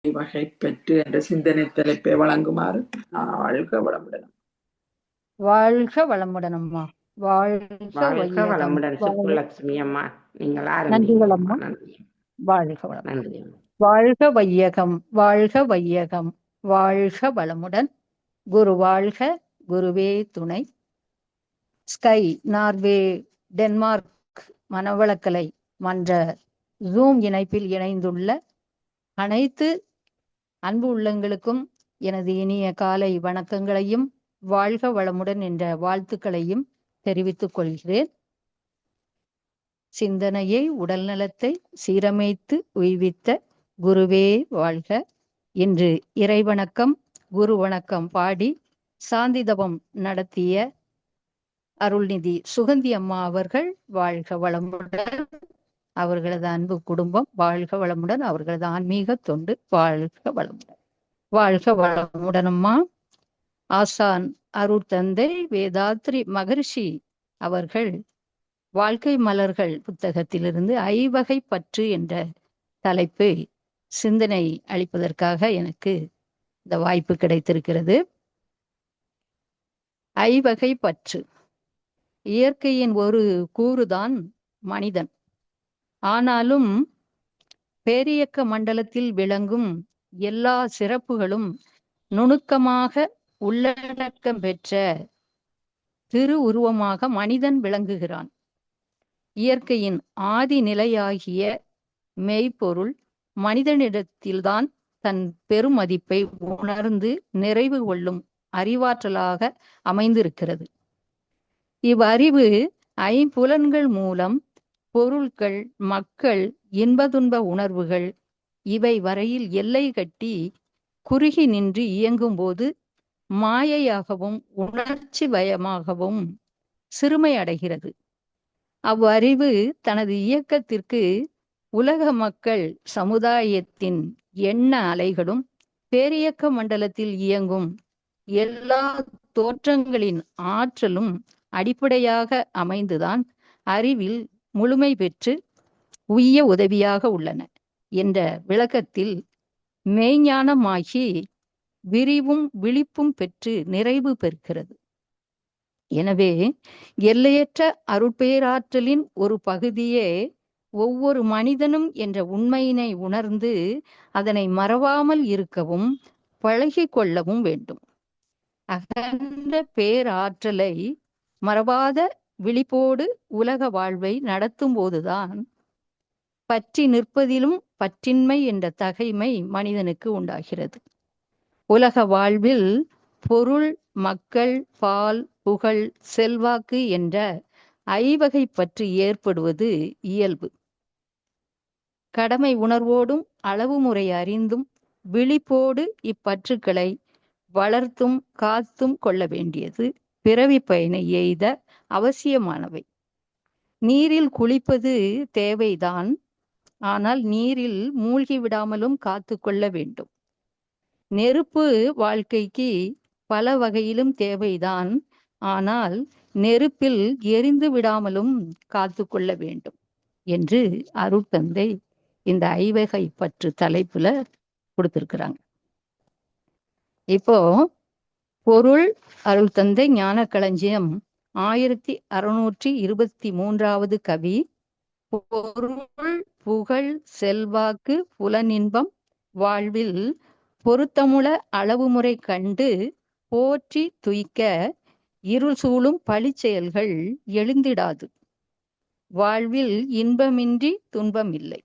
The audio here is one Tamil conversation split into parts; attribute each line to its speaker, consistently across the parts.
Speaker 1: வகைப்பற்று என்ற சிந்தனை தலைப்பை வழங்குமாறு வாழ்க வளமுடன்.
Speaker 2: வாழ்க வளமுடன் அம்மா. வாழ்க
Speaker 3: வாழ்க
Speaker 2: வையகம்.
Speaker 3: வளமுடன் சுப்புலட்சுமி அம்மா. நீங்கள்
Speaker 2: நன்றிகள்
Speaker 3: ஆரம்பிங்க
Speaker 2: அம்மா.
Speaker 3: அம்மா. நன்றி.
Speaker 2: வாழ்க வளம்.
Speaker 3: நன்றி.
Speaker 2: வாழ்க வையகம், வாழ்க வையகம், வாழ்க வளமுடன். குரு வாழ்க, குருவே துணை. ஸ்கை நார்வே டென்மார்க் மனவளக்கலை மன்ற ஜூம் இணைப்பில் இணைந்துள்ள அனைத்து அன்பு உள்ளங்களுக்கும் எனது இனிய காலை வணக்கங்களையும் வாழ்க வளமுடன் என்ற வாழ்த்துக்களையும் தெரிவித்துக் கொள்கிறேன். சிந்தனையை உடல் நலத்தை சீரமைத்து உய்வித்த குருவே வாழ்க. இன்று இறைவணக்கம் குரு வணக்கம் பாடி சாந்திதவம் நடத்திய அருள்நிதி சுகந்தி அம்மா அவர்கள் வாழ்க வளமுடன். அவர்களது அன்பு குடும்பம் வாழ்க வளமுடன். அவர்களது ஆன்மீக தொண்டு வாழ்க வளமுடன். வாழ்க வளமுடன் அம்மா. ஆசான் அருட்தந்தை வேதாத்ரி மகரிஷி அவர்கள் வாழ்க்கை மலர்கள் புத்தகத்திலிருந்து ஐவகை பற்று என்ற தலைப்பை சிந்தனை அளிப்பதற்காக எனக்கு இந்த வாய்ப்பு கிடைத்திருக்கிறது. ஐவகை பற்று. இயற்கையின் ஒரு கூறுதான் மனிதன். ஆனாலும் பேரியக்க மண்டலத்தில் விளங்கும் எல்லா சிறப்புகளும் நுணுக்கமாக உள்ளடக்கம் பெற்ற திரு உருவமாக மனிதன் விளங்குகிறான். இயற்கையின் ஆதி நிலையாகிய மெய்ப்பொருள் மனிதனிடத்தில்தான் தன் பெருமதிப்பை உணர்ந்து நிறைவு கொள்ளும் அறிவாற்றலாக அமைந்திருக்கிறது. இவ்வறிவு ஐம்புலன்கள் மூலம் பொருட்கள், மக்கள், இன்பதுன்ப உணர்வுகள் இவை வரையில் எல்லை கட்டி குறுகி நின்று இயங்கும் போது மாயையாகவும் உணர்ச்சி பயமாகவும் சிறுமை அடைகிறது. அவ்வறிவு தனது இயக்கத்திற்கு உலக மக்கள் சமுதாயத்தின் எண்ண அலைகளும் பேரியக்க மண்டலத்தில் இயங்கும் எல்லா தோற்றங்களின் ஆற்றலும் அடிப்படையாக அமைந்துதான் அறிவில் முழுமை பெற்று உய்ய உதவியாக உள்ளன என்ற விளக்கத்தில் மெய்ஞானமாகி விரிவும் விழிப்பும் பெற்று நிறைவு பெறுகிறது. எனவே எல்லையற்ற அருட்பேராற்றலின் ஒரு பகுதியே ஒவ்வொரு மனிதனும் என்ற உண்மையினை உணர்ந்து அதனை மறவாமல் இருக்கவும் பழகி கொள்ளவும் வேண்டும். அகன்ற பேராற்றலை மறவாத விழிப்போடு உலக வாழ்வை நடத்தும் போதுதான் பற்றி நிற்பதிலும் பற்றின்மை என்ற தகைமை மனிதனுக்கு உண்டாகிறது. உலக வாழ்வில் பொருள், மக்கள், பால், புகழ், செல்வாக்கு என்ற ஐவகை பற்று ஏற்படுவது இயல்பு. கடமை உணர்வோடும் அளவு முறை அறிந்தும் விழிப்போடு இப்பற்றுக்களை வளர்த்தும் காத்தும் கொள்ள வேண்டியது பிறவி பயனை எய்த அவசியமானவை. நீரில் குளிப்பது தேவைதான். ஆனால் நீரில் மூழ்கி விடாமலும் காத்து கொள்ள வேண்டும். நெருப்பு வாழ்க்கைக்கு பல வகையிலும் தேவைதான். ஆனால் நெருப்பில் எரிந்து விடாமலும் காத்து கொள்ள வேண்டும் என்று அருட்தந்தை இந்த ஐவகை பற்று தலைப்புல கொடுத்திருக்கிறாங்க. இப்போ பொருள் அருள்தந்தை ஞான களஞ்சியம் 1623 கவி. பொருள், புகழ், செல்வாக்கு, புலனின்பம் வாழ்வில் பொருத்தமுள அளவுமுறை கண்டு போற்றி துய்க்க இருள் சூழும் பழிச்செயல்கள் எழுந்திடாது. வாழ்வில் இன்பமின்றி துன்பம் இல்லை.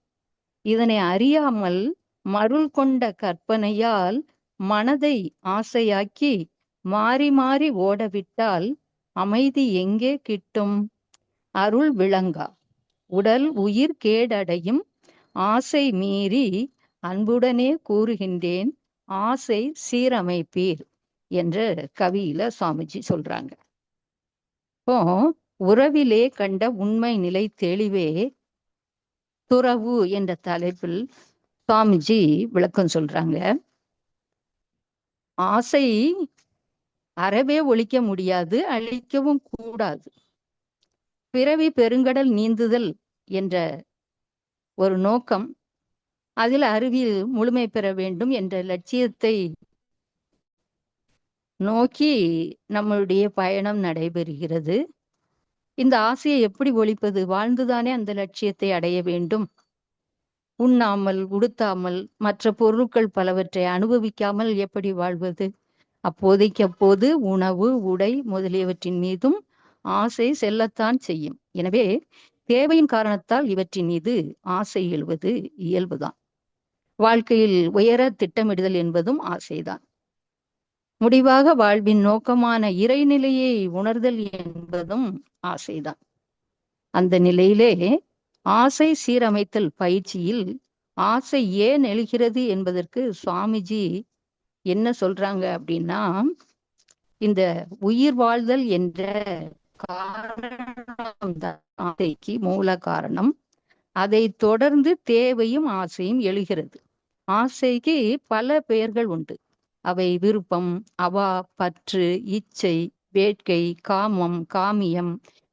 Speaker 2: இதனை அறியாமல் மருள் கொண்ட கற்பனையால் மனதை ஆசையாக்கி மாறி மாறி ஓடவிட்டால் அமைதி எங்கே கிட்டும்? அருள் விளங்கா. உடல் உயிர் கேடடையும். ஆசை மீறி அன்புடனே கூறுகின்றேன் ஆசை சீரமைப்பீர் என்று கவியில சுவாமிஜி சொல்றாங்க. இப்போ உறவிலே கண்ட உண்மை நிலை தெளிவே துறவு என்ற தலைப்பில் சுவாமிஜி விளக்கம் சொல்றாங்க. ஆசை அறவே ஒழிக்க முடியாது, அழிக்கவும் கூடாது. பிறவி பெருங்கடல் நீந்துதல் என்ற ஒரு நோக்கம் அதில் அறிவில் முழுமை பெற வேண்டும் என்ற லட்சியத்தை நோக்கி நம்மளுடைய பயணம் நடைபெறுகிறது. இந்த ஆசையை எப்படி ஒழிப்பது? வாழ்ந்துதானே அந்த லட்சியத்தை அடைய வேண்டும். உண்ணாமல், உடுத்தாமல், மற்ற பொருட்கள் பலவற்றை அனுபவிக்காமல் எப்படி வாழ்வது? அப்போது உணவு, உடை முதலியவற்றின் மீதும் ஆசை செல்லத்தான் செய்யும். எனவே தேவையின் காரணத்தால் இவற்றின் மீது ஆசை எழுவது இயல்புதான். வாழ்க்கையில் உயர திட்டமிடுதல் என்பதும் ஆசைதான். முடிவாக வாழ்வின் நோக்கமான இறைநிலையை உணர்தல் என்பதும் ஆசைதான். அந்த நிலையிலே ஆசை சீரமைத்தல் பயிற்சியில் ஆசை ஏன் எழுகிறது என்பதற்கு சுவாமிஜி என்ன சொல்றாங்க அப்படின்னா, இந்த உயிர் வாழ்தல் என்ற காரணம் ஆசைக்கு மூல காரணம். அதை தொடர்ந்து தேவையும் ஆசையும் எழுகிறது. ஆசைக்கு பல பெயர்கள் உண்டு. அவை விருப்பம், அவா, பற்று, இச்சை, வேட்கை, காமம், காமியம்,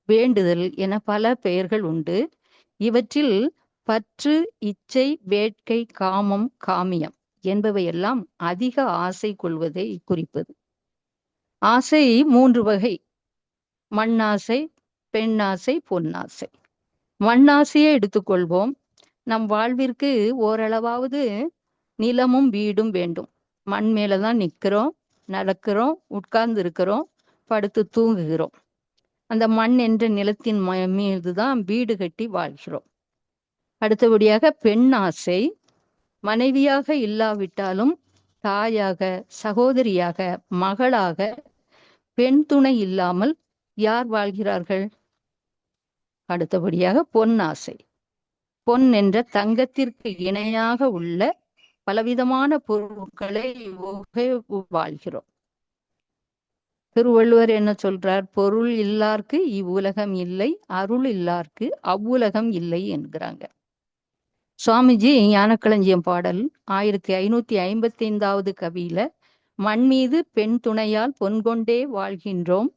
Speaker 2: வேண்டுதல் என பல பெயர்கள் உண்டு. இவற்றில் பற்று, இச்சை, வேட்கை, காமம், காமியம் என்பவையெல்லாம் அதிக ஆசை கொள்வதை குறிப்பது. ஆசை 3 வகை: மண்ணாசை, பெண்ணாசை, பொன்னாசை. மண்ணாசையை எடுத்துக்கொள்வோம். நம் வாழ்விற்கு ஓரளவாவது நிலமும் வீடும் வேண்டும். மண் மேலதான் நிற்கிறோம், நடக்கிறோம், உட்கார்ந்து இருக்கிறோம், படுத்து தூங்குகிறோம். அந்த மண் என்ற நிலத்தின் மீதுதான் வீடு கட்டி வாழ்கிறோம். அடுத்தபடியாக பெண்ணாசை. மனைவியாக இல்லாவிட்டாலும் தாயாக, சகோதரியாக, மகளாக பெண் துணை இல்லாமல் யார் வாழ்கிறார்கள்? அடுத்தபடியாக பொன்னாசை. பொன் என்ற தங்கத்திற்கு இணையாக உள்ள பலவிதமான பொருட்களை வாழ்கிறோம். திருவள்ளுவர் என்ன சொல்றார்? பொருள் இல்லார்க்கு இவ்வுலகம் இல்லை, அருள் இல்லார்க்கு அவ்வுலகம் இல்லை என்கிறாங்க. சுவாமிஜி ஞானக்களஞ்சியம் பாடல் 1555வது கவியில, மண் மீது பெண் துணையால் பொன்கொண்டே வாழ்கின்றோம்,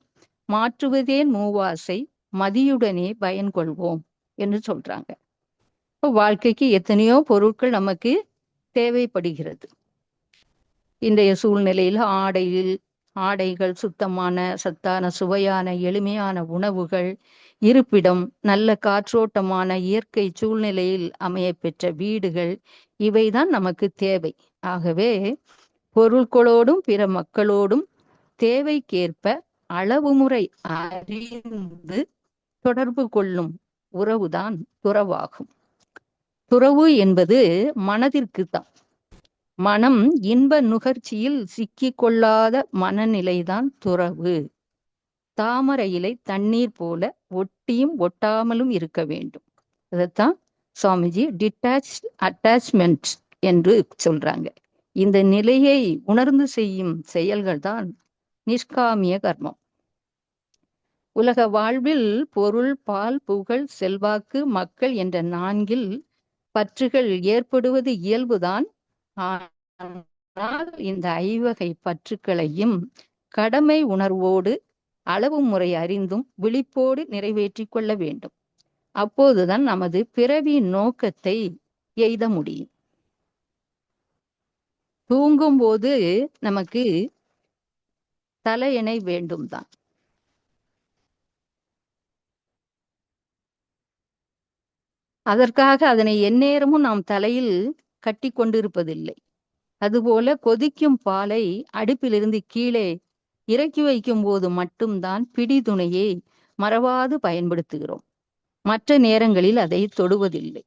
Speaker 2: மாற்றுவதேன் மூவாசை, மதியுடனே பயன் கொள்வோம் என்று சொல்றாங்க. இப்போ வாழ்க்கைக்கு எத்தனையோ பொருட்கள் நமக்கு தேவைப்படுகிறது. இன்றைய சூழ்நிலையில் ஆடைகள், சுத்தமான, சத்தான, சுவையான, எளிமையான உணவுகள், இருப்பிடம், நல்ல காற்றோட்டமான இயற்கை சூழ்நிலையில் அமைய பெற்ற வீடுகள், இவைதான் நமக்கு தேவை. ஆகவே பொருட்களோடும் பிற மக்களோடும் தேவைக்கேற்ப அளவு முறை அறிந்து தொடர்பு கொள்ளும் உறவுதான் துறவாகும். துறவு என்பது மனதிற்கு தான். மனம் இன்ப நுகர்ச்சியில் சிக்கிக் கொள்ளாத மனநிலைதான் துறவு. தாமரை இலை தண்ணீர் போல ஒட்டியும் ஒட்டாமலும் இருக்க வேண்டும். அதைத்தான் சுவாமிஜி அட்டாச்மெண்ட் என்று சொல்றாங்க. இந்த நிலையை உணர்ந்து செய்யும் செயல்கள் தான் நிஷ்காமிய கர்மம். உலக வாழ்வில் பொருள், பால், புகழ், செல்வாக்கு, மக்கள் என்ற 4 பற்றுகள் ஏற்படுவது இயல்புதான். ஆனால் இந்த 5 பற்றுக்களையும் கடமை உணர்வோடு, அளவு முறை அறிந்தும் விழிப்போடு நிறைவேற்றிக் கொள்ள வேண்டும். அப்போதுதான் நமது பிறவி நோக்கத்தை எய்த முடியும். தூங்கும் போது நமக்கு தலையணை வேண்டும் தான். அதற்காக அதனை எந்நேரமும் நாம் தலையில் கட்டி கொண்டிருப்பதில்லை. அதுபோல கொதிக்கும் பாலை அடுப்பிலிருந்து கீழே இறக்கி வைக்கும் போது மட்டும்தான் பிடிதுணையை மறவாது பயன்படுத்துகிறோம். மற்ற நேரங்களில் அதை தொடுவதில்லை.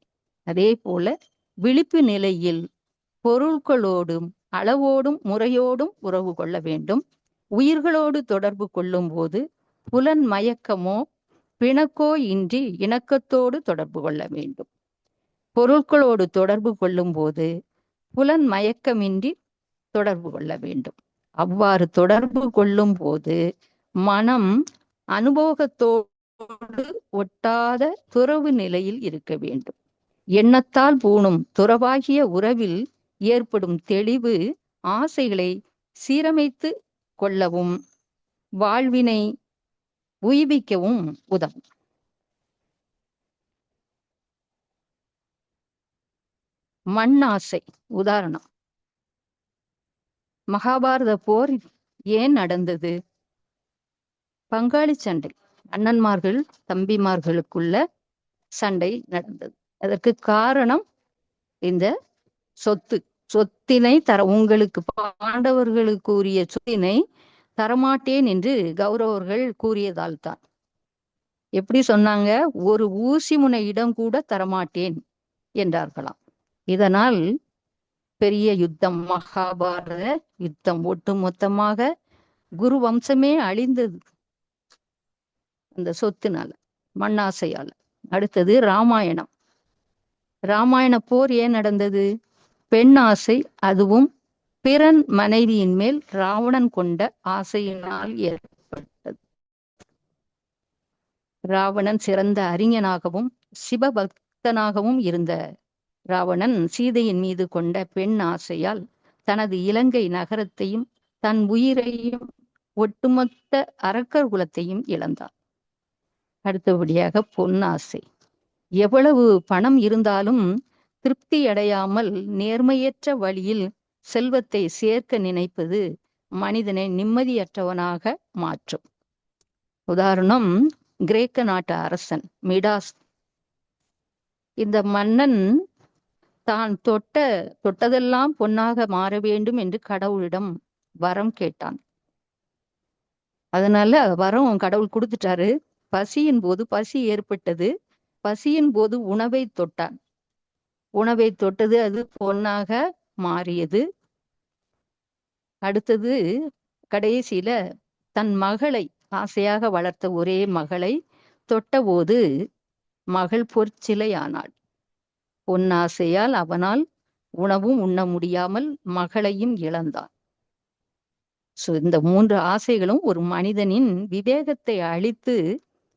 Speaker 2: அதே போல விழிப்பு நிலையில் பொருட்களோடும் அளவோடும் முறையோடும் உறவு கொள்ள வேண்டும். உயிர்களோடு தொடர்பு கொள்ளும் போது புலன் மயக்கமோ பிணக்கோ இன்றி இணக்கத்தோடு தொடர்பு கொள்ள வேண்டும். பொருட்களோடு தொடர்பு கொள்ளும் போது புலன் மயக்கமின்றி தொடர்பு கொள்ள வேண்டும். அவ்வாறு தொடர்பு கொள்ளும் போது மனம் அனுபவத்தோடு ஒட்டாத துறவு நிலையில் இருக்க வேண்டும். எண்ணத்தால் பூணும் துறவாகிய உறவில் ஏற்படும் தெளிவு ஆசைகளை சீரமைத்து கொள்ளவும் வாழ்வினை உய்விக்கவும் உதவும். மண் ஆசை. உதாரணம், மகாபாரத போர் ஏன் நடந்தது? பங்காளி சண்டை, அண்ணன்மார்கள் தம்பிமார்களுக்குள்ள சண்டை நடந்தது. அதற்கு காரணம் இந்த சொத்தினை உங்களுக்கு பாண்டவர்களுக்கு உரிய சொத்தினை தரமாட்டேன் என்று கௌரவர்கள் கூறியதால் தான். எப்படி சொன்னாங்க? ஒரு ஊசி முனை இடம் கூட தரமாட்டேன் என்றார்களாம். இதனால் பெரிய யுத்தம், மகாபாரத யுத்தம். ஒட்டு மொத்தமாக குரு வம்சமே அழிந்தது அந்த சொத்துனால, மண்ணாசையால. அடுத்தது ராமாயணம். ராமாயண போர் ஏன் நடந்தது? பெண் ஆசை, அதுவும் பிறன் மனைவியின் மேல் ராவணன் கொண்ட ஆசையினால் ஏற்பட்டது. ராவணன் சிறந்த அறிஞனாகவும் சிவபக்தனாகவும் இருந்த ராவணன் சீதையின் மீது கொண்ட பெண் ஆசையால் தனது இலங்கை நகரத்தையும் தன் உயிரையும் ஒட்டுமொத்த அரக்கர் குலத்தையும் இழந்தார். அடுத்தபடியாக பொன்னாசை. எவ்வளவு பணம் இருந்தாலும் திருப்தி அடையாமல் நேர்மையற்ற வழியில் செல்வத்தை சேர்க்க நினைப்பது மனிதனை நிம்மதியற்றவனாக மாற்றும். உதாரணம், கிரேக்க நாட்டு அரசன் மிடாஸ். இந்த மன்னன் தான் தொட்டதெல்லாம் பொன்னாக மாற வேண்டும் என்று கடவுளிடம் வரம் கேட்டான். அதனால வரம் கடவுள் கொடுத்துட்டாரு. பசியின் போது பசி ஏற்பட்டது. பசியின் போது உணவை தொட்டான். உணவை தொட்டது, அது பொன்னாக மாறியது. அடுத்தது கடைசியில தன் மகளை, ஆசையாக வளர்த்த ஒரே மகளை தொட்டபோது மகள் பொற்சிலை ஆனாள். பொன்னாசையால் அவனால் உணவும் உண்ண முடியாமல் மகளையும் இழந்தான். இந்த 3 ஆசைகளும் ஒரு மனிதனின் விவேகத்தை அழித்து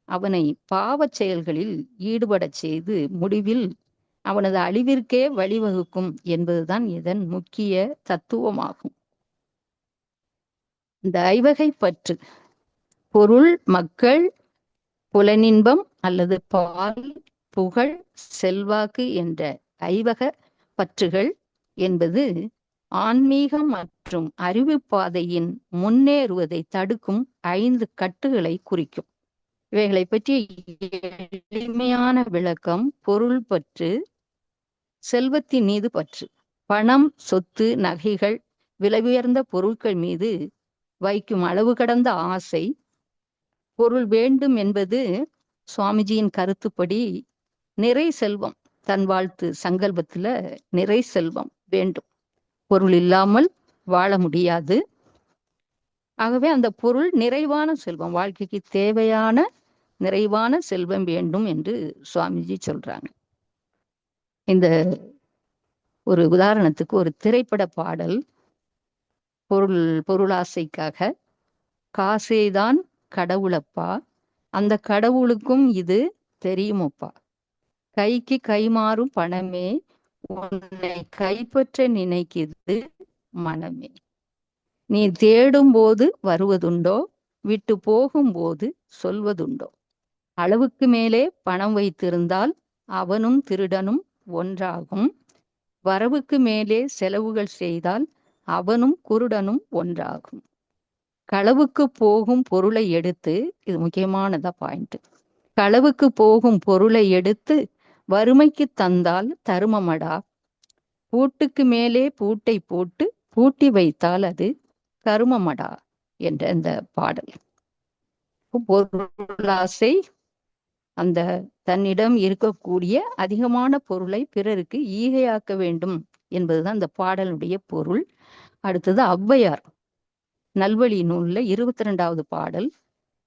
Speaker 2: அவனை பாவச் செயல்களில் ஈடுபடச் செய்து முடிவில் அவனது அழிவிற்கே வழிவகுக்கும் என்பதுதான் இதன் முக்கிய தத்துவமாகும். இந்த ஐவகை பற்று, பொருள், மக்கள், புலனின்பம் அல்லது பால், புகழ், செல்வாக்கு என்ற ஐவக பற்றுகள் என்பது ஆன்மீகம் மற்றும் அறிவு பாதையின் முன்னேறுவதை தடுக்கும் 5 கட்டுகளை குறிக்கும். இவைகளை பற்றி எளிமையான விளக்கம்: பொருள் பற்று, செல்வத்தின் மீது பற்று, பணம், சொத்து, நகைகள், விலை உயர்ந்த பொருட்கள் மீது வைக்கும் அளவு கடந்த ஆசை. பொருள் வேண்டும் என்பது சுவாமிஜியின் கருத்துப்படி நிறை செல்வம். தன் வாழ்த்து சங்கல்பத்துல நிறை செல்வம் வேண்டும். பொருள் இல்லாமல் வாழ முடியாது. ஆகவே அந்த பொருள் நிறைவான செல்வம், வாழ்க்கைக்கு தேவையான நிறைவான செல்வம் வேண்டும் என்று சுவாமிஜி சொல்றாங்க. இந்த ஒரு உதாரணத்துக்கு ஒரு திரைப்பட பாடல். பொருளாசைக்காக: காசேதான் கடவுளப்பா, அந்த கடவுளுக்கும் இது தெரியுமப்பா, கைக்கு கைமாறும் பணமே, உன்னை கைப்பற்ற நினைக்குது மனமே, நீ தேடும் போது வருவதுண்டோ, விட்டு போகும்போது சொல்வதுண்டோ, அளவுக்கு மேலே பணம் வைத்திருந்தால் அவனும் திருடனும் ஒன்றாகும், வரவுக்கு மேலே செலவுகள் செய்தால் அவனும் குருடனும் ஒன்றாகும், களவுக்கு போகும் பொருளை எடுத்து, இது முக்கியமானதா பாயிண்ட், களவுக்கு போகும் பொருளை எடுத்து வறுமைக்கு தந்தால் தருமமடா, பூட்டுக்கு மேலே பூட்டை போட்டு பூட்டி வைத்தால் அது கருமமடா என்ற இந்த பாடல். பொருளாசை அந்த தன்னிடம் இருக்கக்கூடிய அதிகமான பொருளை பிறருக்கு ஈகையாக்க வேண்டும் என்பதுதான் இந்த பாடலுடைய பொருள். அடுத்தது ஔவையார் நல்வழி நூல்ல 22வது பாடல்.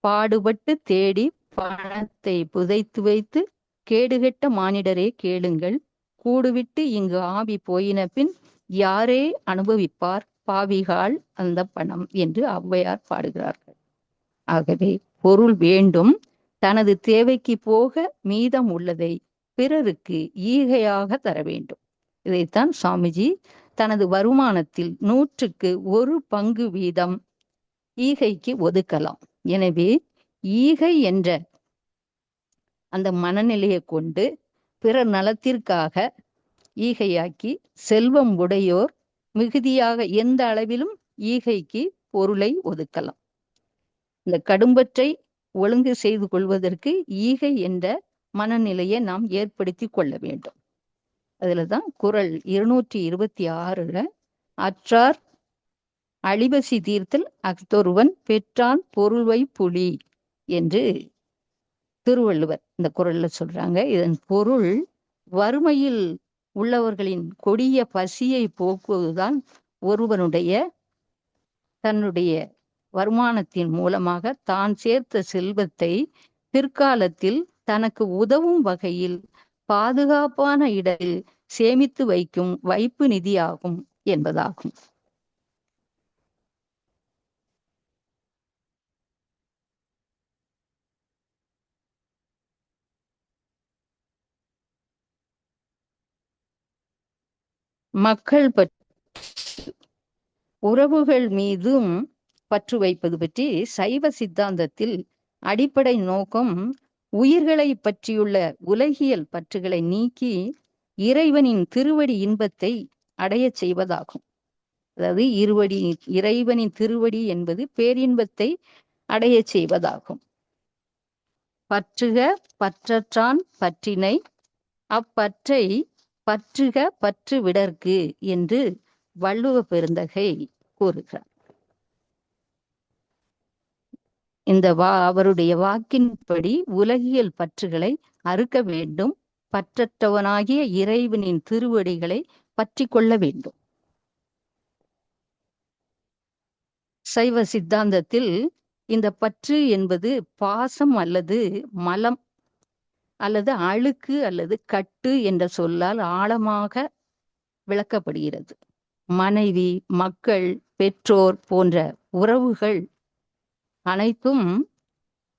Speaker 2: பாடுபட்டு தேடி பணத்தை புதைத்து வைத்து கேடுகெட்ட மானிடரே கேளுங்கள், கூடுவிட்டு இங்கு ஆவி போயின பின் யாரே அனுபவிப்பார் பாவிகால் அந்த பணம் என்று ஔவையார் பாடுகிறார்கள். ஆகவே பொருள் வேண்டும், தனது தேவைக்கு போக மீதம் உள்ளதை பிறருக்கு ஈகையாக தர வேண்டும். இதைத்தான் சுவாமிஜி தனது வருமானத்தில் 100க்கு 1 பங்கு வீதம் ஈகைக்கு ஒதுக்கலாம். எனவே ஈகை என்ற அந்த மனநிலையை கொண்டு பிறர் நலத்திற்காக ஈகையாக்கி, செல்வம் உடையோர் மிகுதியாக எந்த அளவிலும் ஈகைக்கு பொருளை ஒதுக்கலாம். இந்த கடும்பற்றை ஒழுங்கு செய்து கொள்வதற்கு ஈகை என்ற மனநிலையை நாம் ஏற்படுத்தி கொள்ள வேண்டும். அதுலதான் குறள் 226ல அற்றார் அழிபசி தீர்த்தல் அஃதொருவன் பெற்றான் பொருள்வை புலி என்று திருவள்ளுவர் இந்த குறள்ல சொல்றாங்க. இதன் பொருள், வறுமையில் உள்ளவர்களின் கொடிய பசியை போக்குவதுதான் ஒருவனுடைய தன்னுடைய வருமானத்தின் மூலமாக தான் சேர்த்த செல்வத்தை பிற்காலத்தில் தனக்கு உதவும் வகையில் பாதுகாப்பான இடத்தில் சேமித்து வைக்கும் வைப்பு நிதியாகும் என்பதாகும். மக்கள் உறவுகள் மீதும் பற்று வைப்பது பற்றி சைவ சித்தாந்தத்தில் அடிப்படை நோக்கம் உயிர்களை பற்றியுள்ள உலகியல் பற்றுகளை நீக்கி இறைவனின் திருவடி இன்பத்தை அடைய செய்வதாகும். அதாவது இறைவனின் திருவடி என்பது பேரின்பத்தை அடைய செய்வதாகும். பற்றுக பற்றற்றான் பற்றினை அப்பற்றை பற்றுக பற்று விடற்கு என்று வள்ளுவ பெருந்தகை கூறுகிறார். இந்த அவருடைய வாக்கின்படி உலகியல் பற்றுகளை அறுக்க வேண்டும், பற்றற்றவனாகிய இறைவனின் திருவடிகளை பற்றி கொள்ள வேண்டும். சைவ சித்தாந்தத்தில் இந்த பற்று என்பது பாசம் அல்லது மலம் அல்லது அழுக்கு அல்லது கட்டு என்ற சொல்லால் ஆழமாக விளக்கப்படுகிறது. மனைவி, மக்கள், பெற்றோர் போன்ற உறவுகள் அனைத்தும்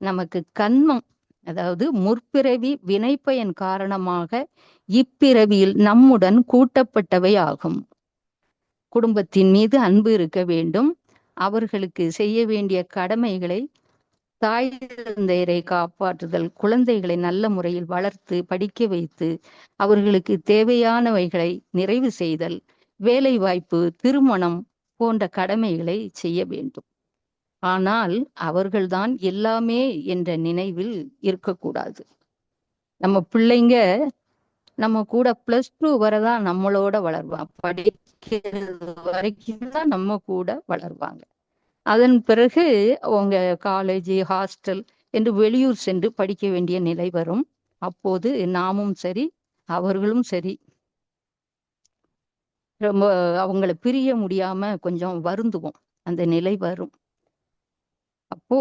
Speaker 2: நமக்கு கன்மம், அதாவது முற்பிறவி வினைப்பயன் காரணமாக இப்பிறவியில் நம்முடன் கூட்டப்பட்டவை ஆகும். குடும்பத்தின் மீது அன்பு இருக்க வேண்டும். அவர்களுக்கு செய்ய வேண்டிய கடமைகளை, தாய் தந்தையரை காப்பாற்றுதல், குழந்தைகளை நல்ல முறையில் வளர்த்து படிக்க வைத்து அவர்களுக்கு தேவையானவைகளை நிறைவு செய்தல், வேலை வாய்ப்பு, திருமணம் போன்ற கடமைகளை செய்ய வேண்டும். ஆனால் அவர்கள்தான் எல்லாமே என்ற நினைவில் இருக்கக்கூடாது. நம்ம பிள்ளைங்க நம்ம கூட +2 வரதான் நம்மளோட வளர்வாங்க, படிக்கிறது வரைக்கும் தான் நம்ம கூட வளர்வாங்க. அதன் பிறகு அவங்க காலேஜ், ஹாஸ்டல் என்று வெளியூர் சென்று படிக்க வேண்டிய நிலை வரும். அப்போது நாமும் சரி அவர்களும் சரி ரொம்ப அவங்கள பிரிய முடியாம கொஞ்சம் வருந்துவோம். அந்த நிலை வரும். அப்போ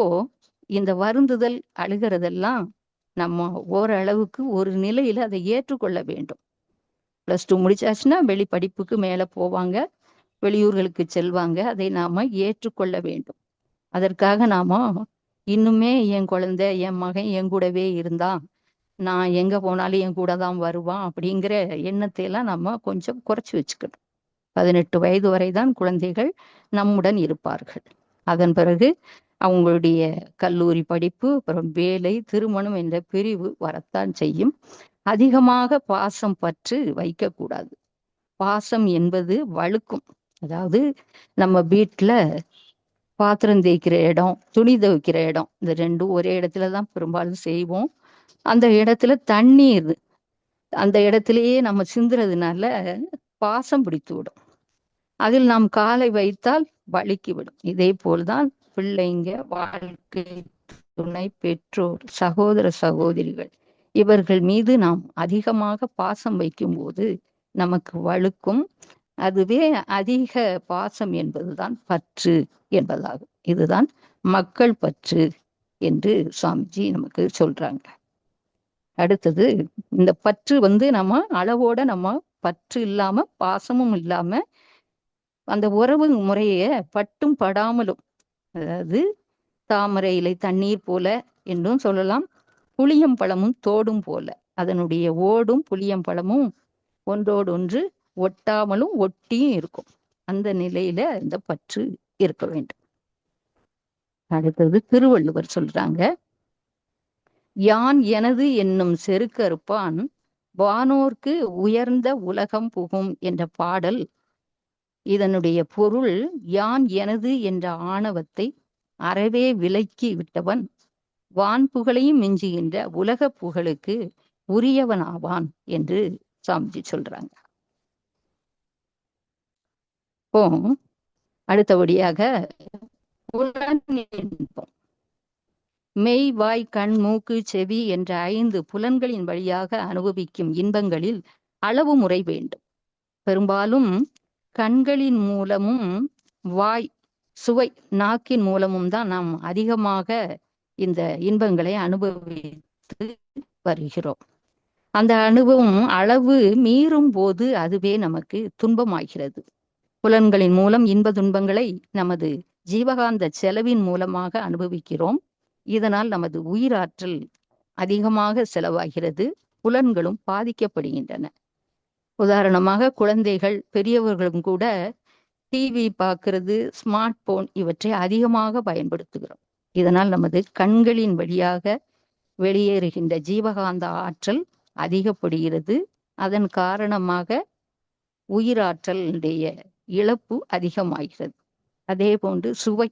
Speaker 2: இந்த வருந்துதல், அழுகிறதெல்லாம் நம்ம ஓரளவுக்கு ஒரு நிலையில அதை ஏற்றுக்கொள்ள வேண்டும். +2 முடிச்சாச்சுன்னா வெளி படிப்புக்கு மேல போவாங்க, வெளியூர்களுக்கு செல்வாங்க. அதை நாம ஏற்றுக்கொள்ள வேண்டும். அதற்காக நாம இன்னுமே என் குழந்தை, என் மகன் என் கூடவே இருந்தான், நான் எங்க போனாலும் என் கூட தான் வருவான் அப்படிங்கிற எண்ணத்தை எல்லாம் நம்ம கொஞ்சம் குறைச்சி வச்சுக்கணும். 18 வயது வரைதான் குழந்தைகள் நம்முடன் இருப்பார்கள். அதன் பிறகு அவங்களுடைய கல்லூரி படிப்பு, அப்புறம் வேலை, திருமணம் என்ற பிரிவு வரத்தான் செய்யும். அதிகமாக பாசம் பற்று வைக்கக்கூடாது. பாசம் என்பது வழுக்கும். அதாவது நம்ம வீட்டுல பாத்திரம் தேய்க்கிற இடம், துணி துவைக்கிற இடம், இந்த ரெண்டும் ஒரே இடத்துலதான் பெரும்பாலும் செய்வோம். அந்த இடத்துல தண்ணீர் அந்த இடத்திலேயே நம்ம சிந்துறதுனால பாசம் பிடித்து விடும். அதில் நாம் காலை வைத்தால் வழுக்கி விடும். இதே போல்தான் பிள்ளைங்க, வாழ்க்கை துணை, பெற்றோர், சகோதர சகோதரிகள் இவர்கள் மீது நாம் அதிகமாக பாசம் வைக்கும் போது நமக்கு வழுக்கும். அதுவே அதிக பாசம் என்பதுதான் பற்று என்பதாகும். இதுதான் மக்கள் பற்று என்று சுவாமிஜி நமக்கு சொல்றாங்க. அடுத்தது, இந்த பற்று நம்ம அளவோட நம்ம பற்று இல்லாம பாசமும் இல்லாம அந்த உறவு முறைய பட்டும் படாமலும், அதாவது தாமரை இலை தண்ணீர் போல என்றும் சொல்லலாம், புளியம்பழமும் தோடும் போல. அதனுடைய ஓடும் புளியம்பழமும் ஒன்றோடு ஒன்று ஒட்டாமலும் ஒட்டியும் இருக்கும். அந்த நிலையில இந்த பற்று இருக்க வேண்டும். அடுத்தது திருவள்ளுவர் சொல்றாங்க, யான் எனது என்னும் செருக்கறுப்பான் வானோர்க்கு உயர்ந்த உலகம் புகும் என்ற பாடல், இதனுடைய பொருள், யான் எனது என்ற ஆணவத்தை அறவே விலக்கி விட்டவன் வான் புகழையும் மிஞ்சுகின்ற உலக புகழுக்கு உரியவனாவான் என்று சாமிஜி சொல்றாங்க. இப்போ அடுத்தபடியாக புலனின்பம். மெய், வாய், கண், மூக்கு, செவி என்ற 5 புலன்களின் வழியாக அனுபவிக்கும் இன்பங்களில் அளவு முறை வேண்டும். பெரும்பாலும் கண்களின் மூலமும் வாய், சுவை, நாக்கின் மூலமும் தான் நாம் அதிகமாக இந்த இன்பங்களை அனுபவித்து வருகிறோம். அந்த அனுபவம் அளவு மீறும் போது அதுவே நமக்கு துன்பமாகிறது. புலன்களின் மூலம் இன்ப துன்பங்களை நமது ஜீவகாந்த செலவின் மூலமாக அனுபவிக்கிறோம். இதனால் நமது உயிராற்றல் அதிகமாக செலவாகிறது, புலன்களும் பாதிக்கப்படுகின்றன. உதாரணமாக குழந்தைகள், பெரியவர்களும் கூட டிவி பார்க்கிறது, ஸ்மார்ட் போன் இவற்றை அதிகமாக பயன்படுத்துகிறோம். இதனால் நமது கண்களின் வழியாக வெளியேறுகின்ற ஜீவகாந்த ஆற்றல் அதிகப்படுகிறது. அதன் காரணமாக உயிராற்றலுடைய இழப்பு அதிகமாகிறது. அதே போன்று சுவை,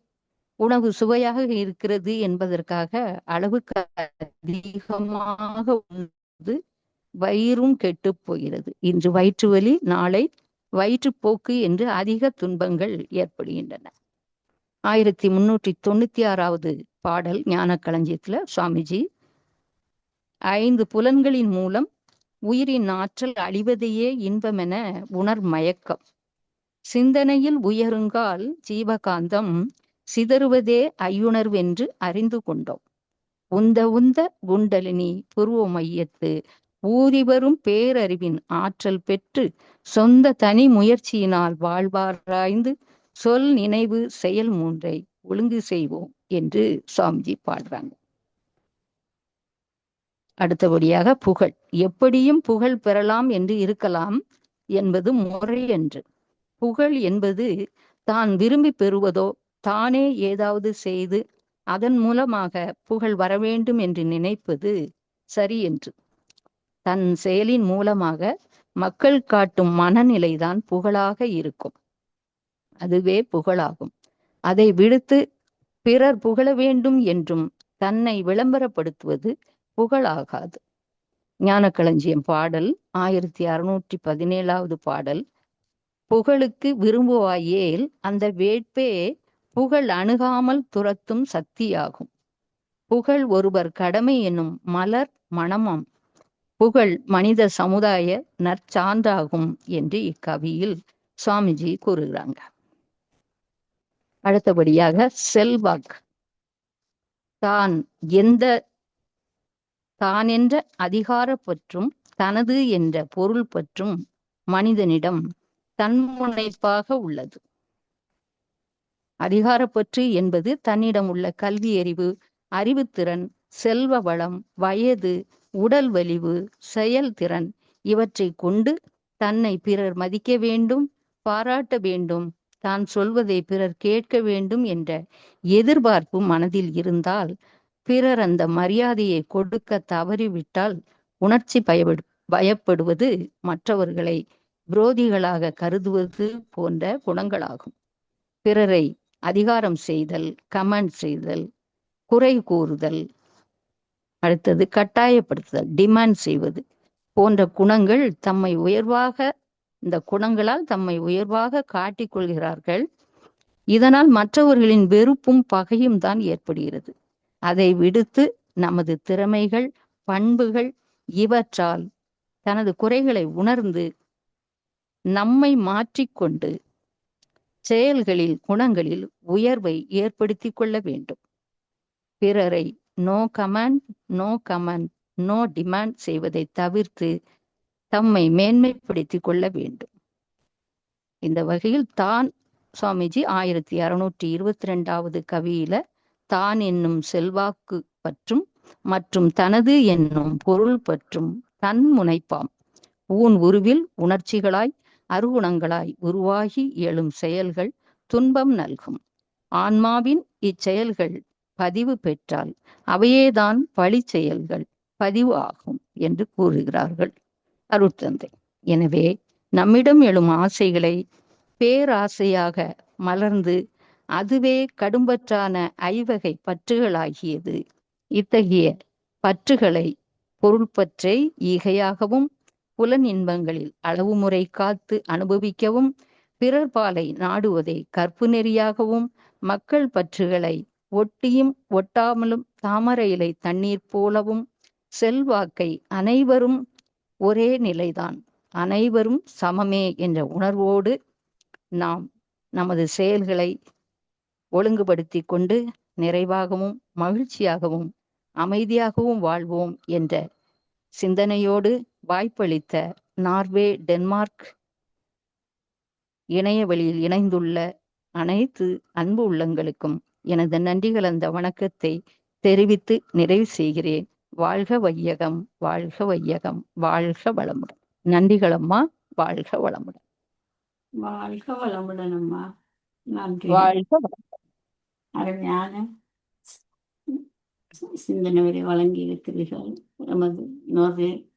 Speaker 2: உணவு சுவையாக இருக்கிறது என்பதற்காக அளவுக்கு அதிகமாக உண்டு வயிறும் கெட்டு போகிறது. இன்று வயிற்று வலி, நாளை வயிற்றுப்போக்கு என்று அதிக துன்பங்கள் ஏற்படுகின்றன. 1396வது பாடல் ஞான களஞ்சியத்துல சுவாமிஜி 5 புலன்களின் மூலம் உயிரின் ஆற்றல் அழிவதையே இன்பமென உணர் மயக்கம். சிந்தனையில் உயருங்கால் ஜீவகாந்தம் சிதறுவதே ஐயுணர்வென்று அறிந்து கொண்டோம். உந்த உந்த குண்டலினி புருவ மையத்து ஊதிவரும் பேரறிவின் ஆற்றல் பெற்று சொந்த தனி முயற்சியினால் வாழ்வாராய்ந்து சொல், நினைவு, செயல் 3ஐ ஒழுங்கு செய்வோம் என்று சுவாமிஜி பாடுறாங்க. அடுத்தபடியாக புகழ். எப்படியும் புகழ் பெறலாம் என்று இருக்கலாம் என்பது முறையன்று. புகழ் என்பது தான் விரும்பி பெறுவதோ, தானே ஏதாவது செய்து அதன் மூலமாக புகழ் வர வேண்டும் என்று நினைப்பது சரி என்று. தன் செயலின் மூலமாக மக்கள் காட்டும் மனநிலைதான் புகழாக இருக்கும். அதுவே புகழாகும். அதை விடுத்து பிறர் புகழ வேண்டும் என்றும் தன்னை விளம்பரப்படுத்துவது புகழாகாது. ஞானக்களஞ்சியம் பாடல் 1617வது பாடல். புகழுக்கு விரும்புவாயேல் அந்த வேட்பே புகழ் அணுகாமல் துரத்தும் சக்தியாகும். புகழ் ஒருவர் கடமை என்னும் மலர் மணமாம். புகழ் மனித சமுதாய நற்சான்றாகும் என்று இக்கவியில் சுவாமிஜி கூறுகிறாங்க. அடுத்தபடியாக செல்வாக்கு. தான் என்ற அதிகார பற்றும் தனது என்ற பொருள் பற்றும் மனிதனிடம் தன்முனைப்பாக உள்ளது. அதிகாரப்பற்று என்பது தன்னிடம் உள்ள கல்வி அறிவு, அறிவுத்திறன், செல்வ வளம், வயது, உடல் வலிவு, செயல்திறன் இவற்றை கொண்டு தன்னை பிறர் மதிக்க வேண்டும், பாராட்ட வேண்டும், தான் சொல்வதை பிறர் கேட்க வேண்டும் என்ற எதிர்பார்ப்பு மனதில் இருந்தால், பிறர் அந்த மரியாதையை கொடுக்க தவறிவிட்டால் உணர்ச்சி பயப்படுவது, மற்றவர்களை விரோதிகளாக கருதுவது போன்ற குணங்களாகும். பிறரை அதிகாரம் செய்தல், கமெண்ட் செய்தல், குறை கூறுதல், அடுத்தது கட்டாயப்படுத்துதல், டிமாண்ட் செய்வது போன்ற குணங்கள் இந்த குணங்களால் தம்மை உயர்வாக காட்டிக் கொள்கிறார்கள். இதனால் மற்றவர்களின் வெறுப்பும் பகையும் தான் ஏற்படுகிறது. அதை விடுத்து நமது திறமைகள், பண்புகள் இவற்றால் தனது குறைகளை உணர்ந்து நம்மை மாற்றிக்கொண்டு செயல்களில், குணங்களில் உயர்வை ஏற்படுத்தி கொள்ள வேண்டும். பிறரை நோ கமெண்ட், நோ டிமாண்ட் செய்வதை தவிர்த்து தம்மை மேன்மைப்படுத்தி கொள்ள வேண்டும். இந்த வகையில் தான் சுவாமிஜி 1622வது கவியில தான் என்னும் செல்வாக்கு பற்றும் மற்றும் தனது என்னும் பொருள் பற்றும் தன் முனைப்பாம் ஊன் உருவில் உணர்ச்சிகளாய் அருகுணங்களாய் உருவாகி எழும் செயல்கள் துன்பம் நல்கும். ஆன்மாவின் இச்செயல்கள் பதிவு பெற்றால் அவையேதான் பழி செயல்கள் பதிவு ஆகும் என்று கூறுகிறார்கள். அருட்தந்தை. எனவே நம்மிடம் எழும் ஆசைகளை பேராசையாக மலர்ந்து அதுவே கடும்பற்றான ஐவகை பற்றுகளாகியது. இத்தகைய பற்றுகளை பொருள்பற்றை ஈகையாகவும் புலன் இன்பங்களில் அளவு முறை காத்து அனுபவிக்கவும் பிறர் பாலை நாடுவதை கற்பு நெறியாகவும் மக்கள் பற்றுகளை ஒட்டியும் ஒட்டாமலும் தாமரை இலை தண்ணீர் போலவும் செல்வாக்கை அனைவரும் ஒரே நிலைதான், அனைவரும் சமமே என்ற உணர்வோடு நாம் நமது செயல்களை ஒழுங்குபடுத்தி கொண்டு நிறைவாகவும் மகிழ்ச்சியாகவும் அமைதியாகவும் வாழ்வோம் என்ற சிந்தனையோடு வாய்ப்பளித்த நார்வே, டென்மார்க் இணைய வழியில் இணைந்துள்ள அனைத்து அன்பு உள்ளங்களுக்கும் எனது நன்றி கலந்த வணக்கத்தை தெரிவித்து நிறைவு செய்கிறேன். வாழ்க வையகம், வாழ்க வையகம், வாழ்க வளமுடன். நன்றிகளம்மா, வாழ்க வளமுடன்.
Speaker 4: வாழ்க வளமுடன் அம்மா. நன்றி.
Speaker 2: வாழ்க வளமுடன்.
Speaker 4: அருமையான சிந்தனை வழங்கி இருக்கிறீர்கள். நமது நோர்வே